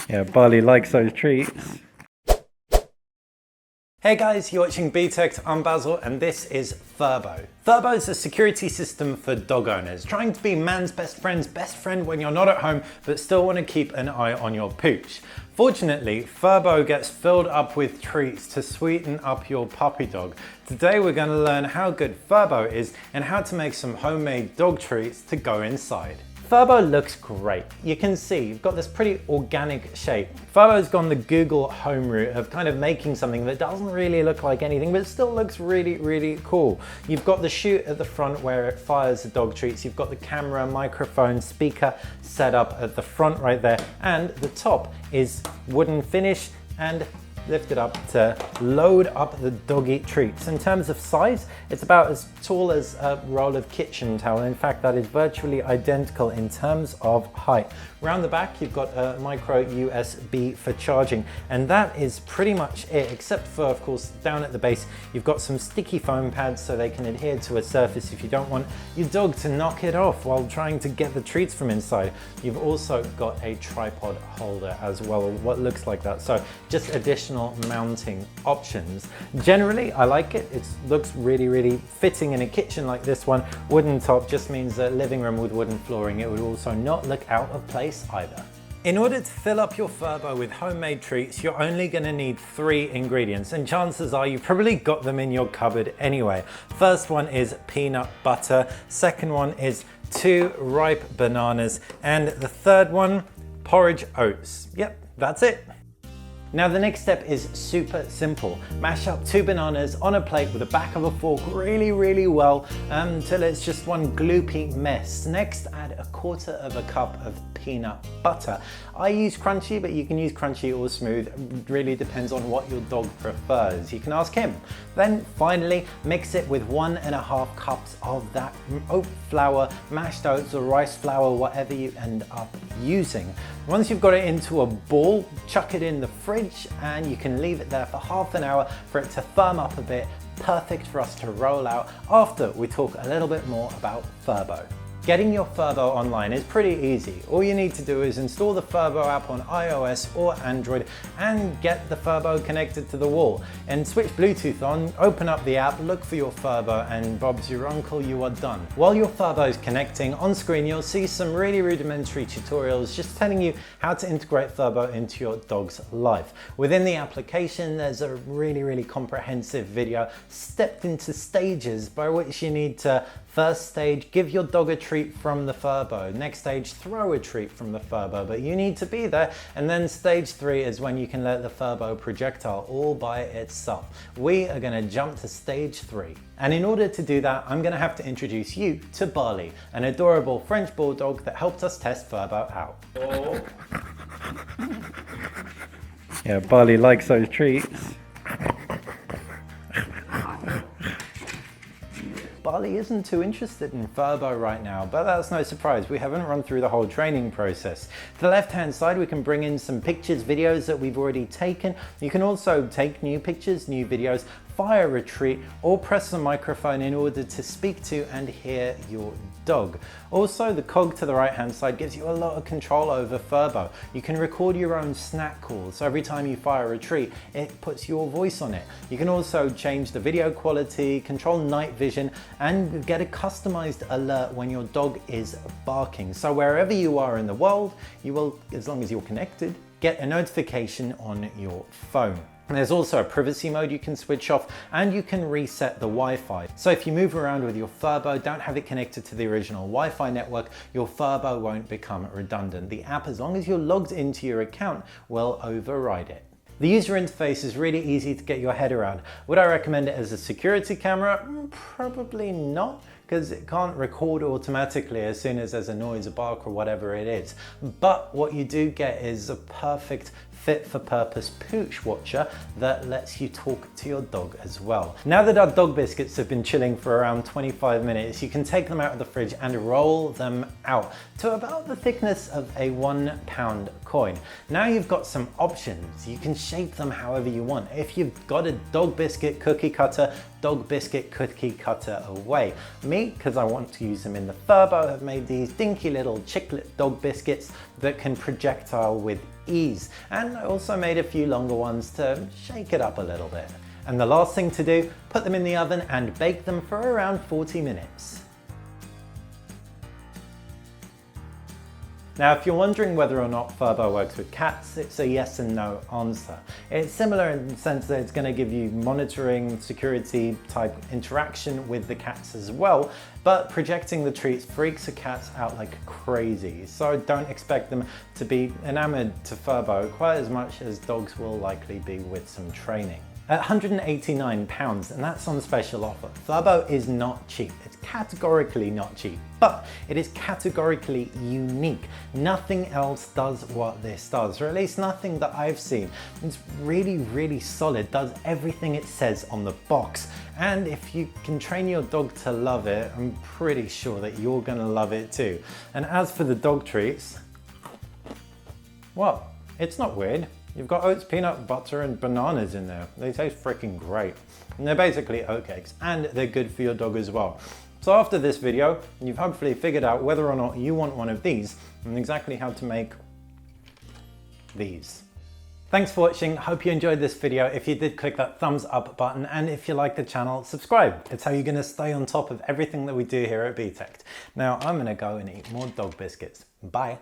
Yeah, Barley likes those treats. Hey guys, you're watching BTech, I'm Basil, and this is Furbo. Furbo is a security system for dog owners, trying to be man's best friend's best friend when you're not at home, but still want to keep an eye on your pooch. Fortunately, Furbo gets filled up with treats to sweeten up your puppy dog. Today we're going to learn how good Furbo is and how to make some homemade dog treats to go inside. Furbo looks great. You can see you've got this pretty organic shape. Furbo's gone the Google home route of kind of making something that doesn't really look like anything, but it still looks really, really cool. You've got the chute at the front where it fires the dog treats. You've got the camera, microphone, speaker set up at the front right there. And the top is wooden finish and lifted up to load up the doggy treats. In terms of size, it's about as tall as a roll of kitchen towel. In fact, that is virtually identical in terms of height. Around the back, you've got a micro USB for charging, and that is pretty much it, except for, of course, down at the base, you've got some sticky foam pads so they can adhere to a surface if you don't want your dog to knock it off while trying to get the treats from inside. You've also got a tripod holder as well, what looks like that. So just additional mounting options. Generally, I like it. It looks really, really fitting in a kitchen like this one. Wooden top just means that living room with wooden flooring, it would also not look out of place either. In order to fill up your Furbo with homemade treats, you're only going to need 3 ingredients, and chances are you've probably got them in your cupboard anyway. First one is peanut butter, second one is 2 ripe bananas, and the third one, porridge oats. Yep, that's it. Now the next step is super simple. Mash up 2 bananas on a plate with the back of a fork really, really well until it's just one gloopy mess. Next, add a 1/4 cup of peanut butter. I use crunchy, but you can use crunchy or smooth. It really depends on what your dog prefers. You can ask him. Then finally, mix it with 1½ cups of that oat flour, mashed oats or rice flour, whatever you end up using. Once you've got it into a ball, chuck it in the fridge and you can leave it there for ½ an hour for it to firm up a bit. Perfect for us to roll out after we talk a little bit more about Furbo. Getting your Furbo online is pretty easy. All you need to do is install the Furbo app on iOS or Android and get the Furbo connected to the wall. And switch Bluetooth on, open up the app, look for your Furbo, and Bob's your uncle, you are done. While your Furbo is connecting, on screen you'll see some really rudimentary tutorials just telling you how to integrate Furbo into your dog's life. Within the application there's a really, really comprehensive video stepped into stages by which you need to first stage, give your dog a treat from the Furbo. Next stage, throw a treat from the Furbo, but you need to be there. And then stage 3 is when you can let the Furbo projectile all by itself. We are gonna jump to stage 3. And in order to do that, I'm gonna have to introduce you to Barley, an adorable French Bulldog that helped us test Furbo out. Oh. Yeah, Barley likes those treats. Barley isn't too interested in Furbo right now, but that's no surprise. We haven't run through the whole training process. To the left-hand side, we can bring in some pictures, videos that we've already taken. You can also take new pictures, new videos, fire a treat, or press the microphone in order to speak to and hear your dog. Also, the cog to the right-hand side gives you a lot of control over Furbo. You can record your own snack calls, so every time you fire a treat, it puts your voice on it. You can also change the video quality, control night vision, and get a customized alert when your dog is barking. So wherever you are in the world, you will, as long as you're connected, get a notification on your phone. There's also a privacy mode you can switch off, and you can reset the Wi-Fi. So if you move around with your Furbo, don't have it connected to the original Wi-Fi network, your Furbo won't become redundant. The app, as long as you're logged into your account, will override it. The user interface is really easy to get your head around. Would I recommend it as a security camera? Probably not, because it can't record automatically as soon as there's a noise, a bark or whatever it is. But what you do get is a perfect fit-for-purpose pooch watcher that lets you talk to your dog as well. Now that our dog biscuits have been chilling for around 25 minutes, you can take them out of the fridge and roll them out to about the thickness of a £1 coin. Now you've got some options. You can shape them however you want. If you've got a dog biscuit cookie cutter, dog biscuit cookie cutter away. Me, because I want to use them in the Furbo, have made these dinky little chiclet dog biscuits that can projectile with ease. And I also made a few longer ones to shake it up a little bit. And the last thing to do, put them in the oven and bake them for around 40 minutes. Now, if you're wondering whether or not Furbo works with cats, it's a yes and no answer. It's similar in the sense that it's going to give you monitoring, security type interaction with the cats as well, but projecting the treats freaks the cats out like crazy. So don't expect them to be enamored to Furbo quite as much as dogs will likely be with some training. At £189, and that's on special offer. Furbo is not cheap. It's categorically not cheap, but it is categorically unique. Nothing else does what this does, or at least nothing that I've seen. It's really, really solid, does everything it says on the box. And if you can train your dog to love it, I'm pretty sure that you're gonna love it too. And as for the dog treats, well, it's not weird. You've got oats, peanut butter, and bananas in there. They taste freaking great. And they're basically oatcakes, and they're good for your dog as well. So after this video, you've hopefully figured out whether or not you want one of these, and exactly how to make these. Thanks for watching. Hope you enjoyed this video. If you did, click that thumbs up button, and if you like the channel, subscribe. It's how you're gonna stay on top of everything that we do here at BTech. Now, I'm gonna go and eat more dog biscuits. Bye.